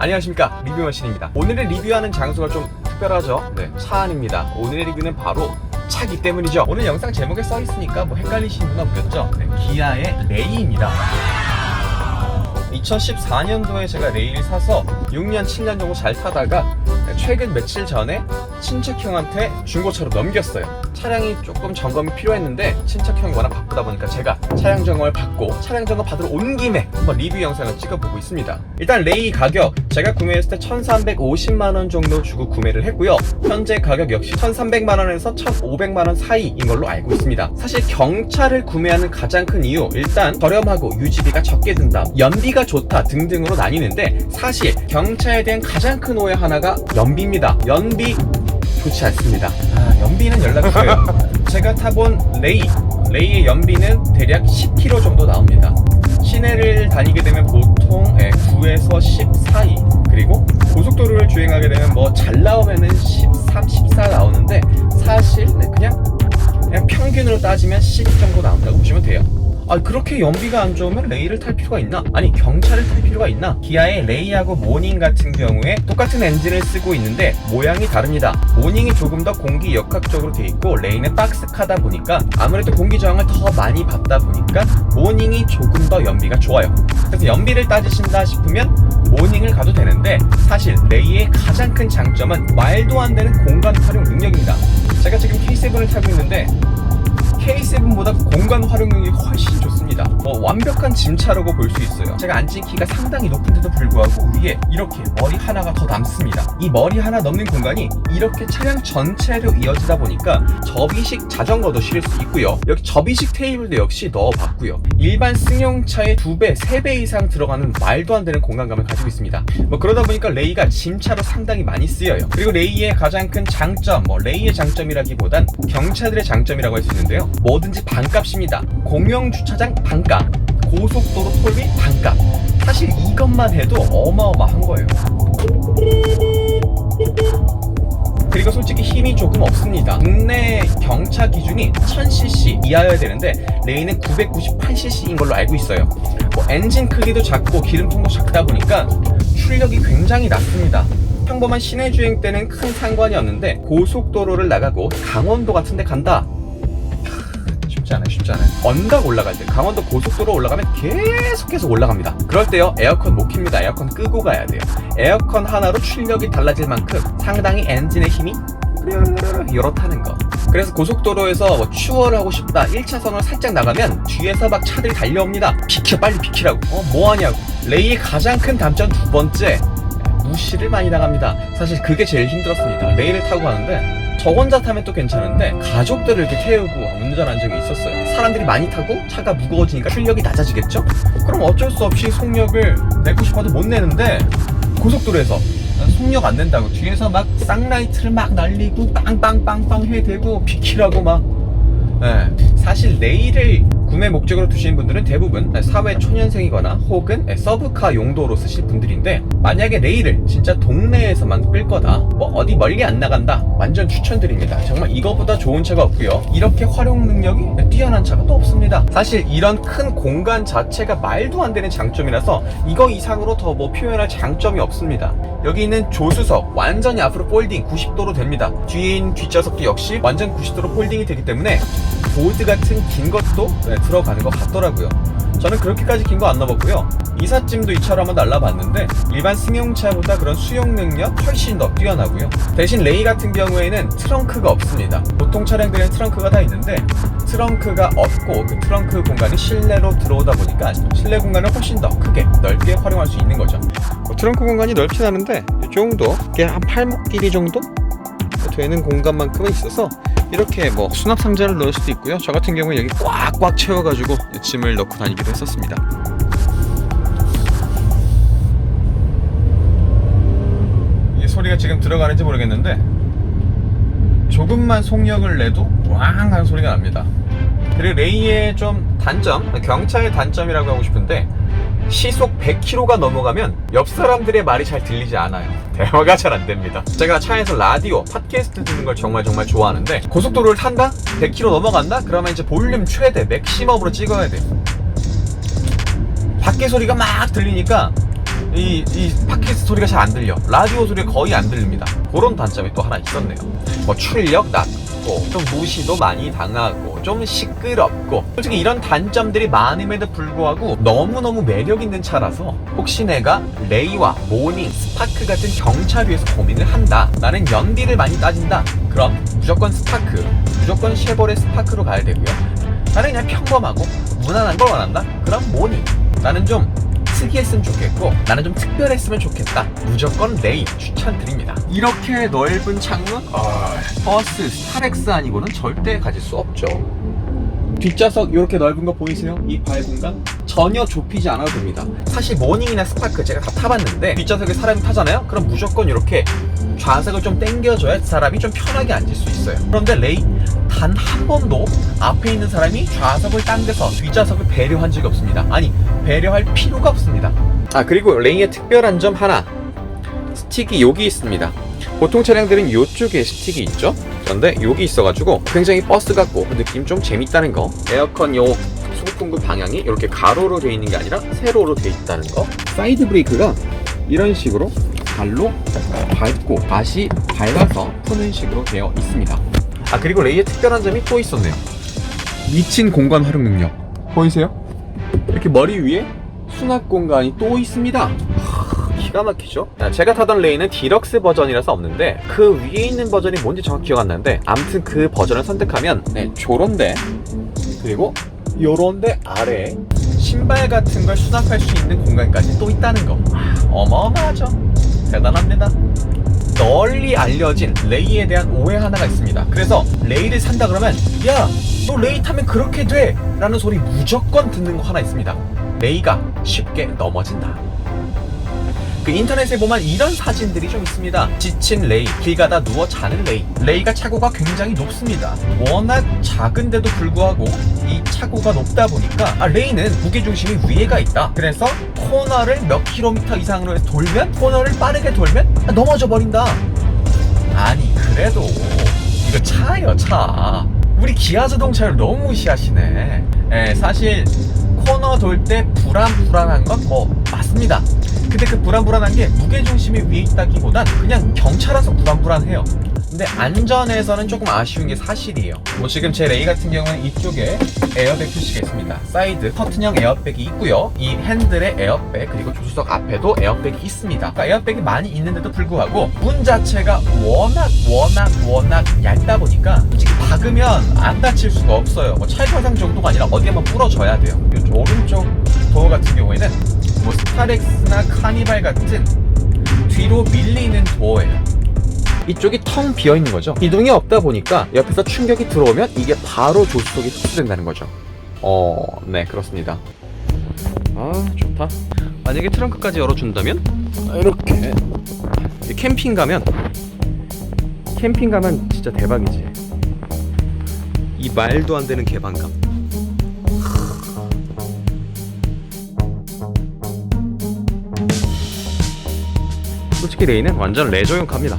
안녕하십니까, 리뷰머신입니다. 오늘의 리뷰하는 장소가 좀 특별하죠. 차 안입니다. 오늘의 리뷰는 바로 차기 때문이죠. 오늘 영상 제목에 써있으니까 뭐 헷갈리시는 분 없겠죠. 기아의 레이입니다. 2014년도에 제가 레이를 사서 6년, 7년 정도 잘 타다가 최근 며칠 전에 친척 형한테 중고차로 넘겼어요. 차량이 조금 점검이 필요했는데 친척 형이 워낙 바쁘다 보니까 제가 차량 점검을 받고 차량 점검 받으러 온 김에 한번 리뷰 영상을 찍어보고 있습니다. 일단 레이 가격, 제가 구매했을 때 1,350만원 정도 주고 구매를 했고요. 현재 가격 역시 1,300만원에서 1,500만원 사이인 걸로 알고 있습니다. 사실 경차를 구매하는 가장 큰 이유, 일단 저렴하고 유지비가 적게 든다, 연비가 좋다 등등으로 나뉘는데, 사실 경차에 대한 가장 큰 오해 하나가 연비입니다. 연비 좋지 않습니다. 연비는 연락이 줘요. 제가 타본 레이의 연비는 대략 10km 정도 나옵니다. 시내를 다니게 되면 보통 9에서 10 사이, 그리고 고속도로를 주행하게 되면 뭐 잘 나오면은 13, 14 나오는데, 사실 그냥 평균으로 따지면 12 정도 나온다고 보시면 돼요. 그렇게 연비가 안 좋으면 레이를 탈 필요가 있나? 아니, 경차를 탈 필요가 있나? 기아의 레이하고 모닝 같은 경우에 똑같은 엔진을 쓰고 있는데 모양이 다릅니다. 모닝이 조금 더 공기 역학적으로 돼 있고 레이는 박스카다 보니까 아무래도 공기 저항을 더 많이 받다 보니까 모닝이 조금 더 연비가 좋아요. 그래서 연비를 따지신다 싶으면 모닝을 가도 되는데, 사실 레이의 가장 큰 장점은 말도 안 되는 공간 활용 능력입니다. 제가 지금 K7을 타고 있는데 K7보다 공간 활용 능력이 훨씬 좋습니다. 완벽한 짐차라고 볼 수 있어요. 제가 앉은 키가 상당히 높은데도 불구하고 위에 이렇게 머리 하나가 더 남습니다. 이 머리 하나 넘는 공간이 이렇게 차량 전체로 이어지다 보니까 접이식 자전거도 실을 수 있고요. 여기 접이식 테이블도 역시 넣어봤고요. 일반 승용차의 2배, 3배 이상 들어가는 말도 안 되는 공간감을 가지고 있습니다. 그러다 보니까 레이가 짐차로 상당히 많이 쓰여요. 그리고 레이의 가장 큰 장점, 레이의 장점이라기보단 경차들의 장점이라고 할 수 있는데요. 뭐든지 반값입니다. 공영주차장 반값, 고속도로 톨비 반값. 사실 이것만 해도 어마어마한 거예요. 그리고 솔직히 힘이 조금 없습니다. 국내 경차 기준이 1000cc 이하여야 되는데 레이는 998cc인 걸로 알고 있어요. 엔진 크기도 작고 기름통도 작다 보니까 출력이 굉장히 낮습니다. 평범한 시내 주행 때는 큰 상관이 없는데 고속도로를 나가고 강원도 같은 데 간다, 쉽지 않아요. 언덕 올라갈 때, 강원도 고속도로 올라가면 계속 올라갑니다. 그럴 때요, 에어컨 못 켭니다. 에어컨 끄고 가야 돼요. 에어컨 하나로 출력이 달라질 만큼 상당히 엔진의 힘이 이렇다는 거. 그래서 고속도로에서 추월을 하고 싶다, 1차선으로 살짝 나가면 뒤에서 막 차들이 달려옵니다. 비켜, 빨리 비키라고. 뭐하냐고. 레이의 가장 큰 단점 두 번째, 무시를 많이 당합니다. 사실 그게 제일 힘들었습니다. 레이를 타고 가는데 저 혼자 타면 또 괜찮은데 가족들을 이렇게 태우고 운전한 적이 있었어요. 사람들이 많이 타고 차가 무거워지니까 출력이 낮아지겠죠? 그럼 어쩔 수 없이 속력을 내고 싶어도 못 내는데, 고속도로에서 속력 안 낸다고 뒤에서 막 쌍라이트를 막 날리고 빵빵빵빵 해대고 비키라고 막. 사실 레이를 구매 목적으로 두시는 분들은 대부분 사회 초년생이거나 혹은 서브카 용도로 쓰실 분들인데, 만약에 레이를 진짜 동네에서만 끌 거다, 어디 멀리 안 나간다, 완전 추천드립니다. 정말 이거보다 좋은 차가 없고요. 이렇게 활용 능력이 뛰어난 차가 또 없습니다. 사실 이런 큰 공간 자체가 말도 안 되는 장점이라서 이거 이상으로 더 표현할 장점이 없습니다. 여기 있는 조수석 완전히 앞으로 폴딩 90도로 됩니다. 뒤에 있는 뒷좌석도 역시 완전 90도로 폴딩이 되기 때문에 보드 같은 긴 것도 들어가는 것 같더라고요. 저는 그렇게까지 긴 거 안 넣어봤고요. 이삿짐도 이 차로 한번 날라봤는데 일반 승용차보다 그런 수용 능력 훨씬 더 뛰어나고요. 대신 레이 같은 경우에는 트렁크가 없습니다. 보통 차량들은 트렁크가 다 있는데 트렁크가 없고, 그 트렁크 공간이 실내로 들어오다 보니까 실내 공간을 훨씬 더 크게 넓게 활용할 수 있는 거죠. 트렁크 공간이 넓진 않은데 이 정도, 한 팔목 길이 정도 되는 공간만큼은 있어서 이렇게 수납 상자를 넣을 수도 있고요. 저 같은 경우에 여기 꽉꽉 채워가지고 짐을 넣고 다니기도 했었습니다. 이 소리가 지금 들어가는지 모르겠는데 조금만 속력을 내도 왕 하는 소리가 납니다. 그리고 레이의 좀 단점, 경차의 단점이라고 하고 싶은데, 시속 100km가 넘어가면 옆 사람들의 말이 잘 들리지 않아요. 대화가 잘 안 됩니다. 제가 차에서 라디오, 팟캐스트 듣는 걸 정말 좋아하는데, 고속도로를 탄다? 100km 넘어간다? 그러면 이제 볼륨 최대, 맥시멈으로 찍어야 돼요. 밖에 소리가 막 들리니까 이 팟캐스트 소리가 잘 안 들려. 라디오 소리가 거의 안 들립니다. 그런 단점이 또 하나 있었네요. 뭐 출력 낮고 좀 무시도 많이 당하고 좀 시끄럽고, 솔직히 이런 단점들이 많음에도 불구하고 너무너무 매력 있는 차라서 혹시 내가 레이와 모닝, 스파크 같은 경차류에서 고민을 한다, 나는 연비를 많이 따진다, 그럼 무조건 스파크, 무조건 쉐보레 스파크로 가야 되고요. 나는 그냥 평범하고 무난한 걸 원한다, 그럼 모닝. 나는 좀 특이했으면 좋겠고 나는 좀 특별했으면 좋겠다, 무조건 레이 추천드립니다. 이렇게 넓은 창문, 버스 스타렉스 아니고는 절대 가질 수 없죠. 뒷좌석 이렇게 넓은 거 보이세요? 이 발 공간 전혀 좁히지 않아도 됩니다. 사실 모닝이나 스파크 제가 다 타봤는데 뒷좌석에 사람이 타잖아요? 그럼 무조건 이렇게 좌석을 좀 당겨줘야 사람이 좀 편하게 앉을 수 있어요. 그런데 레이 단 한 번도 앞에 있는 사람이 좌석을 당겨서 뒷좌석을 배려한 적이 없습니다. 아니, 배려할 필요가 없습니다. 그리고 레이의 특별한 점 하나, 스틱이 여기 있습니다. 보통 차량들은 이쪽에 스틱이 있죠? 그런데 여기 있어가지고 굉장히 버스 같고 느낌 좀 재밌다는 거. 에어컨 요 수급 공급 방향이 이렇게 가로로 되어 있는 게 아니라 세로로 되어 있다는 거. 사이드 브레이크가 이런 식으로 발로 밟고 다시 밟아서 푸는 식으로 되어 있습니다. 그리고 레이의 특별한 점이 또 있었네요. 미친 공간 활용 능력 보이세요? 이렇게 머리 위에 수납 공간이 또 있습니다. 기가 막히죠? 제가 타던 레이는 디럭스 버전이라서 없는데 그 위에 있는 버전이 뭔지 정확히 기억 안 나는데, 아무튼 그 버전을 선택하면 저런데, 그리고 요런데 아래에 신발 같은 걸 수납할 수 있는 공간까지 또 있다는 거. 어마어마하죠? 대단합니다. 널리 알려진 레이에 대한 오해 하나가 있습니다. 그래서 레이를 산다 그러면 야, 너 레이 타면 그렇게 돼! 라는 소리 무조건 듣는 거 하나 있습니다. 레이가 쉽게 넘어진다. 그 인터넷에 보면 이런 사진들이 좀 있습니다. 지친 레이, 길 가다 누워 자는 레이. 레이가 차고가 굉장히 높습니다. 워낙 작은데도 불구하고 이 차고가 높다 보니까 레이는 무게중심이 위에가 있다. 그래서 코너를 몇 킬로미터 이상으로 돌면, 코너를 빠르게 돌면 넘어져 버린다. 아니, 그래도 이거 차예요, 차. 우리 기아 자동차를 너무 무시하시네. 사실 코너 돌 때 불안한 건 뭐 맞습니다. 근데 그 불안한 게 무게중심이 위에 있다기보단 그냥 경차라서 불안해요. 근데 안전에서는 조금 아쉬운 게 사실이에요. 뭐 지금 제 레이 같은 경우는 이쪽에 에어백 표시가 있습니다. 사이드 커튼형 에어백이 있고요. 이 핸들에 에어백, 그리고 조수석 앞에도 에어백이 있습니다. 그러니까 에어백이 많이 있는데도 불구하고 문 자체가 워낙 얇다 보니까 솔직히 박으면 안 다칠 수가 없어요. 뭐 찰과상 정도가 아니라 어디 한번 부러져야 돼요. 오른쪽 도어 같은 경우에는 뭐 스타렉스나 카니발 같은 뒤로 밀리는 도어예요. 이쪽이 텅 비어있는 거죠. 기둥이 없다 보니까 옆에서 충격이 들어오면 이게 바로 조수석에 흡수된다는 거죠. 네, 그렇습니다. 좋다. 만약에 트렁크까지 열어준다면 이렇게 캠핑 가면 진짜 대박이지. 이 말도 안 되는 개방감. 솔직히 레이는 완전 레저용 갑니다.